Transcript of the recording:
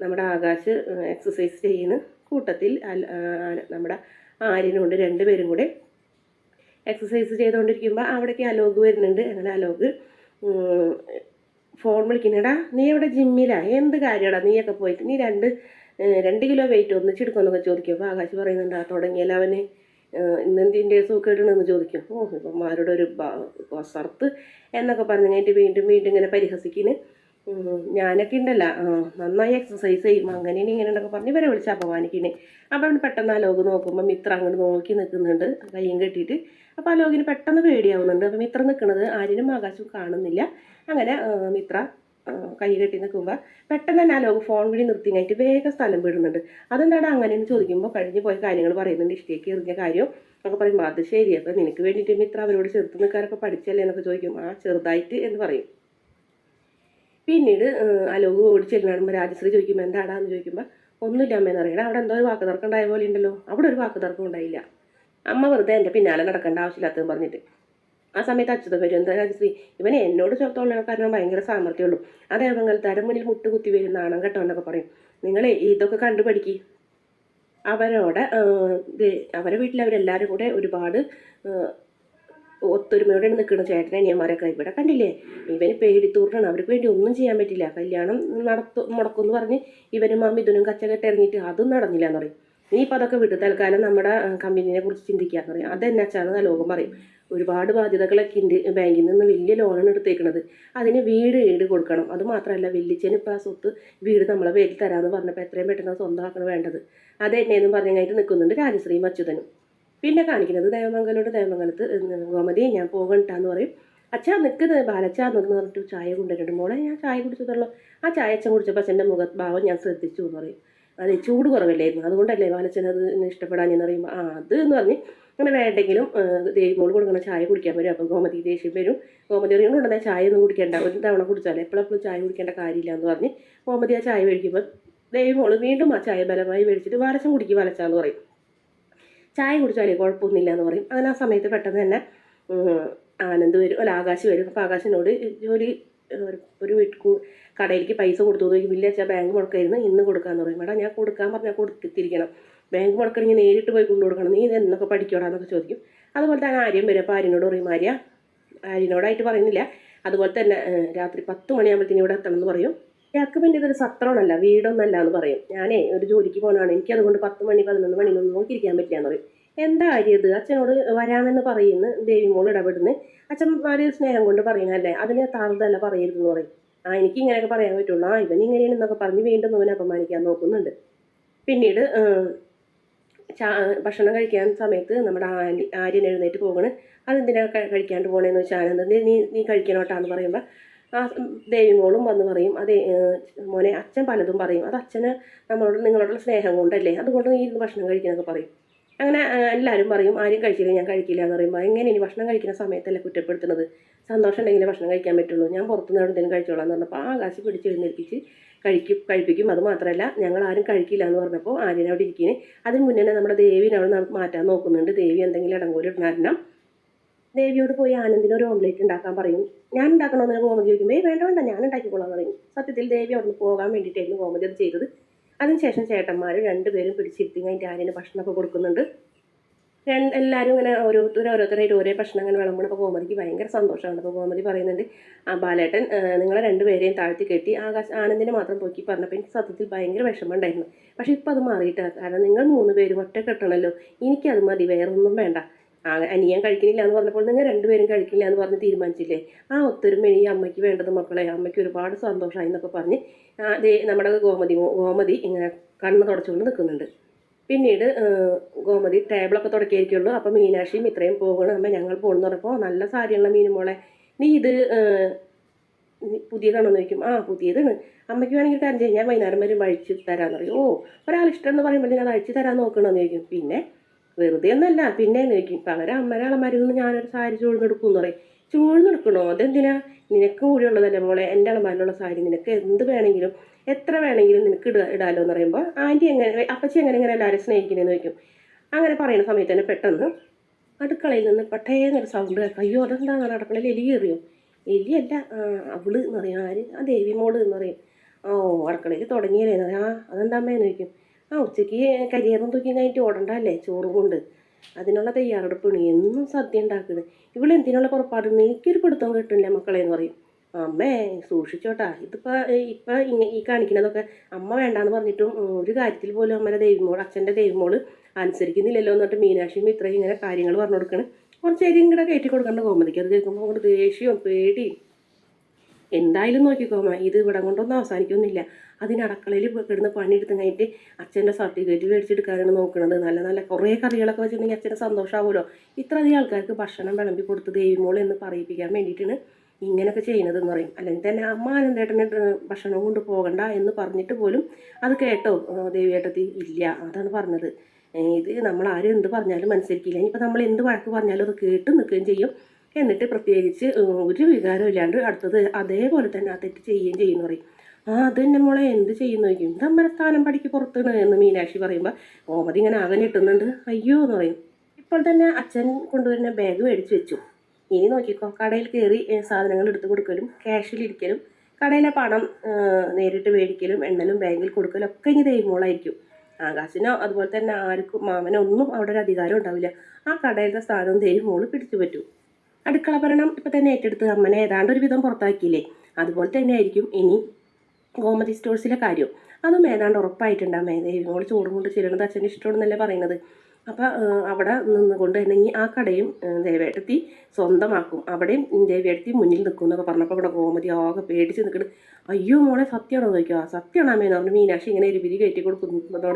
നമ്മുടെ ആകാശ് എക്സസൈസ് ചെയ്യുന്ന കൂട്ടത്തിൽ നമ്മുടെ ആര്യനുണ്ട്, രണ്ടുപേരും കൂടെ എക്സസൈസ് ചെയ്തുകൊണ്ടിരിക്കുമ്പോൾ അവിടേക്ക് അലോക് വരുന്നുണ്ട്. അങ്ങനെ അലോക് ഫോൺ വിളിക്കുന്നടാ, നീ ഇവിടെ ജിമ്മിലാ, എന്ത് കാര്യമാടാ നീയൊക്കെ പോയിട്ട്, നീ 2 കിലോ വെയിറ്റ് ഒന്നിച്ചെടുക്കുമെന്നൊക്കെ ചോദിക്കും. അപ്പോൾ ആകാശ് പറയുന്നുണ്ട് തുടങ്ങിയാൽ അവന് ഇന്നെന്തിൻ്റെ സുഖമിടണമെന്ന് ചോദിക്കും. ഇവന്മാരുടെ ഒരു വസർത്ത് എന്നൊക്കെ പറഞ്ഞു കഴിഞ്ഞിട്ട് വീണ്ടും വീണ്ടും ഇങ്ങനെ പരിഹസിക്കുന്നു. ഞാനൊക്കെ ഉണ്ടല്ലോ നന്നായി എക്സസൈസ് ചെയ്യും, അങ്ങനെ ഇങ്ങനെ എന്നൊക്കെ പറഞ്ഞ് ഇവരെ വിളിച്ച് അപമാനിക്കുന്നു. അപ്പം പെട്ടെന്ന് അലോക് നോക്കുമ്പോൾ മിത്ര അങ്ങോട്ട് നോക്കി നിൽക്കുന്നുണ്ട് കയ്യും കെട്ടിയിട്ട്. അപ്പോൾ അലോകിന് പെട്ടെന്ന് പേടിയാവുന്നുണ്ട്. അപ്പം മിത്ര നിൽക്കുന്നത് ആര്യനും ആകാശവും കാണുന്നില്ല. അങ്ങനെ മിത്ര കൈ കെട്ടി നിൽക്കുമ്പോൾ പെട്ടെന്ന് തന്നെ അലോക് ഫോൺ വിളി നിർത്തി കഴിഞ്ഞിട്ട് വേഗം സ്ഥലം വിടുന്നുണ്ട്. അതെന്താണ് അങ്ങനെയെന്ന് ചോദിക്കുമ്പോൾ കഴിഞ്ഞ് പോയ കാര്യങ്ങൾ പറയുന്നുണ്ട്, ഇഷ്ടേക്ക് എറിഞ്ഞ കാര്യം ഒക്കെ പറയുമ്പോൾ അത് ശരി, അപ്പം നിനക്ക് വേണ്ടിയിട്ട് മിത്ര അവരോട് ചെറുത്ത് നിൽക്കാനൊക്കെ പഠിച്ചല്ലേ എന്നൊക്കെ ചോദിക്കും. ചെറുതായിട്ട് എന്ന് പറയും. പിന്നീട് അലോക് ഓടി ചെല്ലുമ്പോൾ രാജശ്രീ ചോദിക്കുമ്പോൾ എന്താടാന്ന് ചോദിക്കുമ്പോൾ ഒന്നുമില്ല അമ്മയെന്ന് അറിയണം, അവിടെ എന്തോ ഒരു വാക്ക് തർക്കം ഉണ്ടായ പോലെ ഉണ്ടല്ലോ. അവിടെ ഒരു വാക്ക് തർക്കം ഉണ്ടായില്ല, അമ്മ വെറുതെ എൻ്റെ പിന്നാലെ നടക്കേണ്ട ആവശ്യമില്ലാത്തതെന്ന് പറഞ്ഞിട്ട്. ആ സമയത്ത് അച്യുതം വരും. എന്താ രാജശ്രീ, ഇവനെ എന്നോട് കാരണം ഭയങ്കര സാമർത്ഥ്യമുള്ളൂ, അതേ മംഗലത്താരുടെ മുന്നിൽ മുട്ടുകുത്തി വരും നാണം കേട്ടോ എന്നൊക്കെ പറയും. നിങ്ങളെ ഇതൊക്കെ കണ്ടുപഠിക്ക്. അവരെ വീട്ടിൽ അവരെല്ലാവരും കൂടെ ഒരുപാട് ഒത്തൊരുമയോടെ നിൽക്കുന്ന ചേട്ടനനിയന്മാരൊക്കെ ഇവിടെ കണ്ടില്ലേ. ഇവന് പേടിത്തൂറാണ്, അവർക്ക് വേണ്ടി ഒന്നും ചെയ്യാൻ പറ്റില്ല. കല്യാണം മുടക്കുമെന്ന് പറഞ്ഞ് ഇവനും മിഥുനും കച്ചകെട്ട് ഇറങ്ങിയിട്ട് അതും നടന്നില്ല എന്ന് പറയും. നീ ഇപ്പം അതൊക്കെ വിട്ട് തൽക്കാലം നമ്മുടെ കമ്പനീനെ കുറിച്ച് ചിന്തിക്കാന്ന് പറയും. അതെന്നാച്ചാന്ന് ലോകം പറയും. ഒരുപാട് ബാധ്യതകളൊക്കെ ഉണ്ട്, ബാങ്കിൽ നിന്ന് വലിയ ലോണാണ് എടുത്തേക്കുന്നത്, അതിന് വീട് കൊടുക്കണം. അത് മാത്രമല്ല വെല്ലിച്ചന് ഇപ്പം ആ സ്വത്ത് വീട് നമ്മളെ പേരിൽ തരാമെന്ന് പറഞ്ഞപ്പോൾ എത്രയും പെട്ടെന്ന് സ്വന്തമാക്കണം വേണ്ടത്. അതെന്നെയെന്നും പറഞ്ഞായിട്ട് നിൽക്കുന്നുണ്ട് രാജശ്രീയും അച്യുതനും. പിന്നെ കാണിക്കുന്നത് ദേവമംഗലത്ത് ഗോമതി ഞാൻ പോകണ്ടാന്ന് പറയും. അച്ഛാ നിൽക്കുന്നത് ബാലച്ചാന്ന് പറഞ്ഞിട്ട് ചായ കൊണ്ടുവരുന്നുണ്ട്. മോളെ ഞാൻ ചായ കുടിച്ചതല്ലോ, ആ ചായ അച്ഛൻ കുടിച്ചപ്പോൾ അച്ഛൻ്റെ മുഖഭാവം ഞാൻ ശ്രദ്ധിച്ചു എന്ന് പറയും. അതെ ചൂട് കുറവല്ലായിരുന്നു, അതുകൊണ്ടല്ലേ ബാലച്ചനത് ഇഷ്ടപ്പെടാനെന്ന് പറയുമ്പോൾ അത് എന്ന് പറഞ്ഞ് അങ്ങനെ വേണ്ടെങ്കിലും ദേവിമോള് കൊടുക്കുന്ന ചായ കുടിക്കാൻ വരും. അപ്പോൾ ഗോമതി ദേഷ്യം വരും. ഗോമതി പറയുന്നുണ്ടെന്നാൽ ചായ ഒന്നും കുടിക്കേണ്ട, ഒരു തവണ കുടിച്ചാലേ എപ്പോഴെപ്പോഴും ചായ കുടിക്കേണ്ട കാര്യമില്ല എന്ന് പറഞ്ഞ് ഗോമതി ആ ചായ മേടിക്കുമ്പോൾ ദേവിമോള് വീണ്ടും ആ ചായ ബലമായി മേടിച്ചിട്ട് ബാലച്ചൻ കുടിക്കും ബാലച്ചാന്ന് പറയും. ചായ കുടിച്ചാലേ കുഴപ്പമൊന്നുമില്ല എന്ന് പറയും. അങ്ങനെ ആ സമയത്ത് പെട്ടെന്ന് തന്നെ ആനന്ദ് വരും, ആകാശ് വരും. അപ്പോൾ ആകാശിനോട് ജോലി ഒരു കടയിലേക്ക് പൈസ കൊടുത്തു നോക്കി, ഇല്ല വെച്ചാൽ ബാങ്ക് മുടക്കായിരുന്നു, ഇന്ന് കൊടുക്കാമെന്ന് പറയും. മേഡം ഞാൻ കൊടുക്കാൻ പറഞ്ഞാൽ കൊടുത്തിരിക്കണം, ബാങ്ക് മുടക്കണമെങ്കിൽ നേരിട്ട് പോയി കൊണ്ടു കൊടുക്കണം, നീ എന്നൊക്കെ പഠിക്കോടാന്നൊക്കെ ചോദിക്കും. അതുപോലെ തന്നെ ആര്യം വരും. അപ്പോൾ ആര്യനോട് പറയും, ആര്യനോടായിട്ട് പറയുന്നില്ല, അതുപോലെ തന്നെ രാത്രി 10 മണിയാകുമ്പോഴത്തേനും ഇവിടെ എത്തണം എന്ന് പറയും. ഞങ്ങൾക്ക് പിന്നെ ഇതൊരു സത്രമൊന്നല്ല വീടൊന്നല്ല എന്ന് പറയും. ഞാനേ ഒരു ജോലിക്ക് പോകണമാണ്, എനിക്കതുകൊണ്ട് 10 മണി 11 മണിയൊന്നും നോക്കിയിരിക്കാൻ പറ്റില്ല എന്ന് പറയും. എന്താ കാര്യം ഇത്, അച്ഛനോട് വരാമെന്ന് പറയുന്നു ദേവിമോൾ ഇടപെടുന്നു. അച്ഛന്മാർ സ്നേഹം കൊണ്ട് പറയുന്നതല്ലേ, അതിന് താഴ്ന്നല്ല പറയരുതെന്ന് പറയും. എനിക്ക് ഇങ്ങനെയൊക്കെ പറയാൻ പറ്റുള്ളൂ, ഇവൻ ഇങ്ങനെയാണെന്നൊക്കെ പറഞ്ഞ് വീണ്ടും അവനെ അപമാനിക്കാൻ നോക്കുന്നുണ്ട്. പിന്നീട് ഭക്ഷണം കഴിക്കാൻ സമയത്ത് നമ്മുടെ ആര്യൻ എഴുന്നേറ്റ് പോകണ്. അതെന്തിനാണ് കഴിക്കാണ്ട് പോകണേന്ന് വെച്ചാൽ ആനന്ദ നീ കഴിക്കണോട്ടാന്ന് പറയുമ്പോൾ ആ ദേവിമോളും വന്ന് പറയും, അതെ മോനെ അച്ഛൻ പലതും പറയും, അത് അച്ഛന് നിങ്ങളോടുള്ള സ്നേഹം കൊണ്ടല്ലേ, അതുകൊണ്ട് നീ ഇന്ന് ഭക്ഷണം കഴിക്കാനൊക്കെ പറയും. അങ്ങനെ എല്ലാവരും പറയും ആരും കഴിച്ചില്ല, ഞാൻ കഴിക്കില്ല എന്ന് പറയുമ്പോൾ എങ്ങനെ ഇനി ഭക്ഷണം കഴിക്കുന്ന സമയത്തല്ലേ കുറ്റപ്പെടുത്തുന്നത്, സന്തോഷം ഉണ്ടെങ്കിലേ ഭക്ഷണം കഴിക്കാൻ പറ്റുള്ളൂ, ഞാൻ പുറത്തുനിന്ന് എന്തെങ്കിലും കഴിച്ചോളാം എന്ന് പറഞ്ഞപ്പോൾ ആകാശ് പിടിച്ചെഴുന്നേൽപ്പിച്ച് കഴിപ്പിക്കും. അത് മാത്രമല്ല ഞങ്ങൾ ആരും കഴിക്കില്ല എന്ന് പറഞ്ഞപ്പോൾ ആര്യനെ അവിടെ ഇരിക്കുന്നത്. അതിന് മുന്നേ നമ്മുടെ ദേവിനെ അവിടെ മാറ്റാൻ നോക്കുന്നുണ്ട്. ദേവി എന്തെങ്കിലും ഇടങ്കോലും ഇടണം. ദേവിയോട് പോയി ആനന്ദിന് ഒരു ഓംലേറ്റ് ഉണ്ടാക്കാൻ പറയും. ഞാൻ ഉണ്ടാക്കണമെന്ന് ഗോമതി ചോദിക്കുമ്പോൾ വേണ്ട ഞാൻ ഉണ്ടാക്കിക്കോളാം പറയും. സത്യത്തിൽ ദേവി അവിടെ നിന്ന് പോകാൻ വേണ്ടിയിട്ടായിരുന്നു ഗോമതി അത് ചെയ്തത്. അതിനുശേഷം ചേട്ടന്മാർ രണ്ടുപേരും പിടിച്ചിരുത്തി കഴിഞ്ഞിട്ട് ആര്യന് ഭക്ഷണമൊക്കെ കൊടുക്കുന്നുണ്ട്. എല്ലാവരും ഇങ്ങനെ ഓരോരുത്തരായിട്ട് ഒരേ ഭക്ഷണം അങ്ങനെ വിളമ്പണപ്പോൾ ഗോമതിക്ക് ഭയങ്കര സന്തോഷമാണ്. അപ്പോൾ ഗോമതി പറയുന്നുണ്ട്, ബാലേട്ടൻ നിങ്ങളെ രണ്ടുപേരെയും താഴ്ത്തി കെട്ടി ആനന്ദിനെ മാത്രം പോക്കി പറഞ്ഞപ്പോൾ എനിക്ക് സത്യത്തിൽ ഭയങ്കര വിഷമം ഉണ്ടായിരുന്നു. പക്ഷെ ഇപ്പം അത് മാറിയിട്ടാണ്, കാരണം നിങ്ങൾ 3 പേരും ഒറ്റ കെട്ടണമല്ലോ, എനിക്കത് മതി, വേറൊന്നും വേണ്ട. അനിയൻ കഴിക്കുന്നില്ല എന്ന് പറഞ്ഞപ്പോൾ നിങ്ങൾ 2 പേരും കഴിക്കില്ല എന്ന് പറഞ്ഞ് തീരുമാനിച്ചില്ലേ, ആ ഒത്തൊരുമ ഈ അമ്മയ്ക്ക് വേണ്ടത് മക്കളെ, അമ്മയ്ക്ക് ഒരുപാട് സന്തോഷമായി എന്നൊക്കെ പറഞ്ഞ് നമ്മുടെ ഗോമതി ഇങ്ങനെ കണ്ണ് തുടച്ചുകൊണ്ട് നിൽക്കുന്നുണ്ട്. പിന്നീട് ഗോമതി ടേബിളൊക്കെ തുടക്കിയായിരിക്കുള്ളൂ. അപ്പോൾ മീനാക്ഷിയും ഇത്രയും പോകണം, അമ്മ ഞങ്ങൾ പോകണമെന്ന് പറഞ്ഞപ്പോൾ നല്ല സാരിയുള്ള മീനുമോളെ, നീ ഇത് പുതിയതാണോ എന്ന് ചോദിക്കും. പുതിയതാണ്, അമ്മയ്ക്ക് വേണമെങ്കിൽ തരം ചെയ്യാൻ ഞാൻ വൈകുന്നേരം വരെ അഴിച്ച് തരാമെന്ന് പറയും. ഒരാളിഷ്ടം എന്ന് പറയുമ്പോൾ അത് അഴിച്ച് തരാൻ നോക്കണമെന്ന് ചോദിക്കും. പിന്നെ വെറുതെ ഒന്നല്ല പിന്നെ ചോദിക്കും, പകരം അമ്മരാളന്മാരിൽ നിന്ന് ഞാനൊരു സാരി ചൂഴ്ന്നെടുക്കും എന്ന് പറയും. ചൂഴ്ന്നെടുക്കണോ, അതെന്തിനാ, നിനക്ക് കൂടിയുള്ളതല്ലേ മോളെ, എൻ്റെ അളമാരിലുള്ള സാരി നിനക്ക് എന്ത് വേണമെങ്കിലും എത്ര വേണമെങ്കിലും നിനക്ക് ഇടാലോ എന്ന് പറയുമ്പോൾ ആൻറ്റി അപ്പച്ചി എങ്ങനെ എല്ലാവരും സ്നേഹിക്കണേന്ന് ചോദിക്കും. അങ്ങനെ പറയുന്ന സമയത്ത് തന്നെ പെട്ടെന്ന് അടുക്കളയിൽ നിന്ന് പെട്ടേന്നൊരു സൗണ്ട് കേൾക്കാം. അയ്യോ അതെന്താ അടുക്കളയിൽ എലി കയറിയോ, എലിയല്ല അവള് എന്ന് പറയും. ആര്, ആ ദേവിമോള് എന്ന് പറയും. ഓ അടുക്കളയിൽ തുടങ്ങിയല്ലേ ആ അതെന്താ അമ്മയെന്ന് ചോദിക്കും. ആ ഉച്ചയ്ക്ക് കരിയേറും തൂക്കി കഴിഞ്ഞിട്ട് ഓടണ്ടല്ലേ ചോറും കൊണ്ട്, അതിനുള്ള തയ്യാറെടുപ്പാണ്. എന്നും സദ്യ ഉണ്ടാക്കുന്നത്. ഇവളെന്തിനുള്ള പുറപ്പാടുണ്ട്, എനിക്കൊരു പിടുത്തം കിട്ടുന്നില്ല മക്കളെ എന്ന് പറയും. അമ്മേ സൂക്ഷിച്ചോട്ടാ, ഇപ്പം ഈ കാണിക്കുന്നതൊക്കെ അമ്മ വേണ്ടാന്ന് പറഞ്ഞിട്ടും ഒരു കാര്യത്തിൽ പോലും അമ്മയുടെ ദൈവമോൾ, അച്ഛൻ്റെ ദൈവമോള് അനുസരിക്കുന്നില്ലല്ലോ എന്നിട്ട് മീനാക്ഷിയും ഇത്രയും ഇങ്ങനെ കാര്യങ്ങൾ പറഞ്ഞു കൊടുക്കണേ. കുറച്ച് നേരം ഇങ്ങനെ കയറ്റി കൊടുക്കേണ്ട കോമതിക്ക്. അത് കേൾക്കുമ്പോൾ അങ്ങോട്ട് ദേഷ്യവും പേടിയും. എന്തായാലും നോക്കിക്കോമ, ഇത് ഇവിടെ കൊണ്ടൊന്നും അവസാനിക്കൊന്നുമില്ല. അതിനടക്കളയിൽ കിടന്ന് പണിയെടുത്ത് കഴിഞ്ഞിട്ട് അച്ഛൻ്റെ സർട്ടിഫിക്കറ്റ് മേടിച്ചെടുക്കാനാണ് നോക്കുന്നത്. നല്ല നല്ല കുറേ കറികളൊക്കെ വെച്ചിട്ടുണ്ടെങ്കിൽ അച്ഛന് സന്തോഷമാവുമല്ലോ. ഇത്രയധികം ആൾക്കാർക്ക് ഭക്ഷണം വിളമ്പി കൊടുത്ത് ദൈവമോൾ എന്ന് പറയിപ്പിക്കാൻ വേണ്ടിയിട്ടാണ് ഇങ്ങനെയൊക്കെ ചെയ്യുന്നതെന്ന് പറയും. അല്ലെങ്കിൽ തന്നെ അമ്മ ആനന്ദേട്ടന് ഭക്ഷണം കൊണ്ട് പോകണ്ട എന്ന് പറഞ്ഞിട്ട് പോലും അത് കേട്ടോ ദേവിയേട്ടത്തി ഇല്ല, അതാണ് പറഞ്ഞത്. ഇത് നമ്മൾ ആരും എന്ത് പറഞ്ഞാലും അനുസരിക്കില്ല. ഇനിയിപ്പോൾ നമ്മൾ എന്ത് വഴക്ക് പറഞ്ഞാലും അത് കേട്ട് നിൽക്കുകയും ചെയ്യും. എന്നിട്ട് പ്രത്യേകിച്ച് ഒരു വികാരം ഇല്ലാണ്ട് അടുത്തത് അതേപോലെ തന്നെ ആ തെറ്റ് ചെയ്യുകയും ചെയ്യുന്നു പറയും. ആ അത് തന്നെ മോളെ എന്ത് ചെയ്യുന്നു ചോദിക്കും. ഇതമ്മ സ്ഥാനം പഠിക്ക് പുറത്താണ് എന്ന് മീനാക്ഷി പറയുമ്പോൾ കോമതി ഇങ്ങനെ ആകെ ഇട്ടുന്നുണ്ട്. അയ്യോ എന്ന് പറയും. ഇപ്പോൾ തന്നെ അച്ഛൻ കൊണ്ടുവരുന്ന ബാഗ് മേടിച്ച് വെച്ചു. ഇനി നോക്കിക്കോ, കടയിൽ കയറി സാധനങ്ങൾ എടുത്ത് കൊടുക്കലും ക്യാഷിലിരിക്കലും കടയിലെ പണം നേരിട്ട് മേടിക്കലും എണ്ണലും ബാങ്കിൽ കൊടുക്കലും ഒക്കെ ഇനി ദൈവമോളായിരിക്കും. ആകാശിനോ അതുപോലെ തന്നെ ആർക്കും മാമനോ ഒന്നും അവിടെ ഒരു അധികാരം ഉണ്ടാവില്ല. ആ കടയിലത്തെ സ്ഥാനം ദൈവമോള് പിടിച്ചു പറ്റും. അടുക്കള ഭരണം ഇപ്പം തന്നെ ഏറ്റെടുത്ത് അമ്മനെ ഏതാണ്ട് ഒരു വിധം പുറത്താക്കിയില്ലേ, അതുപോലെ തന്നെ ആയിരിക്കും ഇനി ഗോമതി സ്റ്റോഴ്സിലെ കാര്യം. അതും ഏതാണ്ട് ഉറപ്പായിട്ടുണ്ട്. അമ്മേ ദൈവമോള് ചോറും കൊണ്ട് ചെല്ലണത് അച്ഛൻ്റെ ഇഷ്ടമാണെന്നല്ലേ പറയുന്നത്. അപ്പം അവിടെ നിന്നുകൊണ്ട് തന്നെ ഇനി ആ കടയും ദേവേട്ടത്തി സ്വന്തമാക്കും, അവിടെയും ദേവേട്ടത്തി മുന്നിൽ നിൽക്കും എന്നൊക്കെ പറഞ്ഞപ്പോൾ ഇവിടെ ഗോമതി ആകെ പേടിച്ച് നിൽക്കുന്നത്. അയ്യോ മോളെ സത്യമാണോ ചോദിക്കുക. സത്യമാണോ അമ്മേന്ന് പറഞ്ഞു മീനാക്ഷി ഇങ്ങനെ എരിപിരി കയറ്റി കൊടുക്കുന്നതോടെ